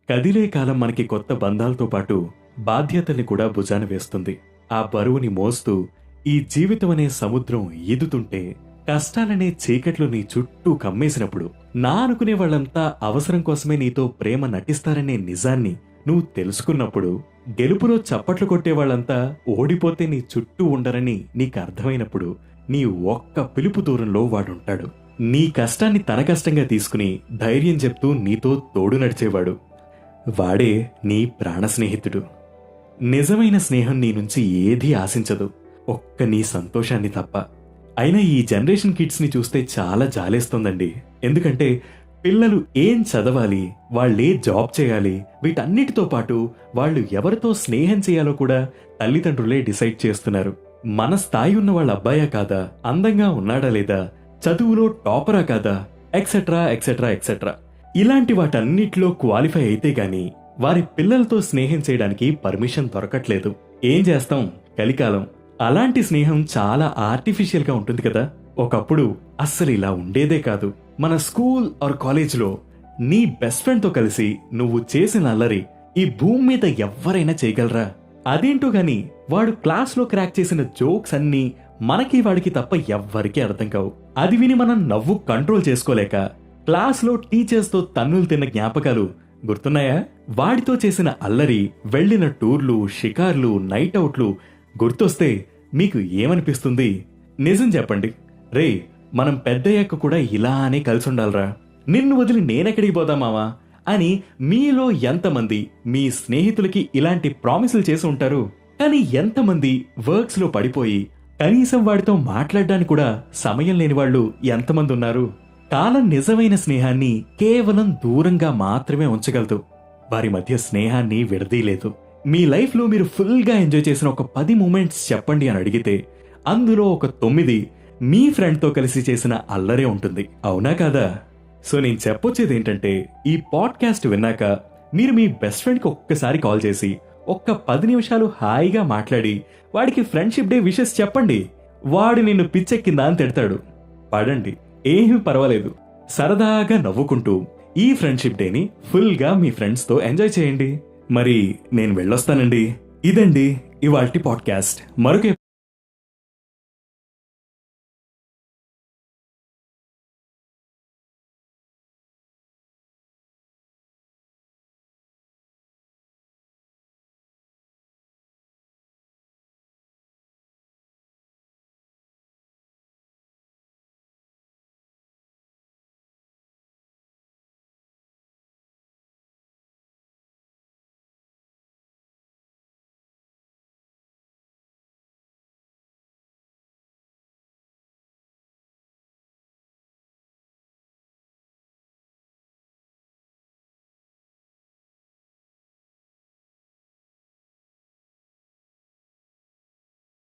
కదిలే కాలం మనకి కొత్త బంధాలతో పాటు బాధ్యతల్ని కూడా భుజాన వేస్తుంది. ఆ బరువుని మోస్తూ ఈ జీవితం అనే సముద్రం ఈదుతుంటే, కష్టాలనే చీకట్లు నీ చుట్టూ కమ్మేసినప్పుడు, నా అనుకునే వాళ్ళంతా అవసరం కోసమే నీతో ప్రేమ నటిస్తారనే నిజాన్ని నువ్వు తెలుసుకున్నప్పుడు, గెలుపులో చప్పట్లు కొట్టే వాళ్ళంతా ఓడిపోతే నీ చుట్టూ ఉండరని నీకు అర్థమైనప్పుడు, నీ ఒక్క పిలుపు దూరంలో వాడుంటాడు. నీ కష్టాన్ని తన కష్టంగా తీసుకుని ధైర్యం చెప్తూ నీతో తోడు నడిచేవాడు. వాడే నీ ప్రాణ స్నేహితుడు. నిజమైన స్నేహం నీ నుంచి ఏదీ ఆశించదు, ఒక్క నీ సంతోషాన్ని తప్ప. అయినా ఈ జనరేషన్ కిడ్స్ ని చూస్తే చాలా జాలేస్తోందండి. ఎందుకంటే పిల్లలు ఏం చదవాలి, వాళ్ళే జాబ్ చేయాలి, వీటన్నిటితో పాటు వాళ్ళు ఎవరితో స్నేహం చేయాలో కూడా తల్లిదండ్రులే డిసైడ్ చేస్తున్నారు. మన స్థాయి ఉన్న వాళ్ళ అబ్బాయా కాదా, అందంగా ఉన్నాడా లేదా, చదువులో టాపరా కాదా, ఎక్సెట్రా ఎక్సెట్రా ఎక్సెట్రా. ఇలాంటి వాటన్నిటిలో క్వాలిఫై అయితే గాని వారి పిల్లలతో స్నేహం చేయడానికి పర్మిషన్ దొరకట్లేదు. ఏం చేస్తాం, కలికాలం. అలాంటి స్నేహం చాలా ఆర్టిఫిషియల్ గా ఉంటుంది కదా. ఒకప్పుడు అస్సలు ఇలా ఉండేదే కాదు. మన స్కూల్ ఆర్ కాలేజ్లో నీ బెస్ట్ ఫ్రెండ్ తో కలిసి నువ్వు చేసిన అల్లరి ఈ భూమి మీద ఎవ్వరైనా చేయగలరా? అదేంటో గాని వాడు క్లాస్లో క్రాక్ చేసిన జోక్స్ అన్నీ మనకి వాడికి తప్ప ఎవ్వరికీ అర్థం కావు. అది విని మనం నవ్వు కంట్రోల్ చేసుకోలేక క్లాస్లో టీచర్స్తో తన్నులు తిన్న జ్ఞాపకాలు గుర్తున్నాయా? వాడితో చేసిన అల్లరి, వెళ్లిన టూర్లు, షికార్లు, నైట్ అవుట్లు గుర్తొస్తే మీకు ఏమనిపిస్తుంది? నిజం చెప్పండి. రే, మనం పెద్దయ్యాక కూడా ఇలానే కలిసి ఉండాలరా, నిన్ను వదిలి నేనెక్కడికి పోదా మావా అని మీలో ఎంతమంది మీ స్నేహితులకి ఇలాంటి ప్రామిసులు చేసి ఉంటారు? కానీ ఎంతమంది వర్క్స్ లో పడిపోయి కనీసం వాడితో మాట్లాడడానికి కూడా సమయం లేని వాళ్ళు ఎంతమంది ఉన్నారు? కాలం నిజమైన స్నేహాన్ని కేవలం దూరంగా మాత్రమే ఉంచగలదు. వారి మధ్య స్నేహాన్ని విడదీయలేదు. మీ లైఫ్ లో మీరు ఫుల్ గా ఎంజాయ్ చేసిన ఒక 10 మూమెంట్స్ చెప్పండి అని అడిగితే అందులో ఒక 9 మీ ఫ్రెండ్ తో కలిసి చేసిన అల్లరే ఉంటుంది. అవునా కాదా? సో నేను చెప్పొచ్చేది ఏంటంటే, ఈ పాడ్కాస్ట్ విన్నాక మీరు మీ బెస్ట్ ఫ్రెండ్ కి ఒక్కసారి కాల్ చేసి ఒక్క 10 నిమిషాలు హాయిగా మాట్లాడి వాడికి ఫ్రెండ్షిప్ డే విషెస్ చెప్పండి. వాడు నిన్ను పిచ్చెక్కిందా అని తిడతాడు. పడండి, ఏమీ పర్వాలేదు. సరదాగా నవ్వుకుంటూ ఈ ఫ్రెండ్షిప్ డేని ఫుల్ గా మీ ఫ్రెండ్స్ తో ఎంజాయ్ చేయండి. మరి నేను వెళ్ళొస్తానండి. ఇదండి ఇవాల్టి పాడ్కాస్ట్. మరొక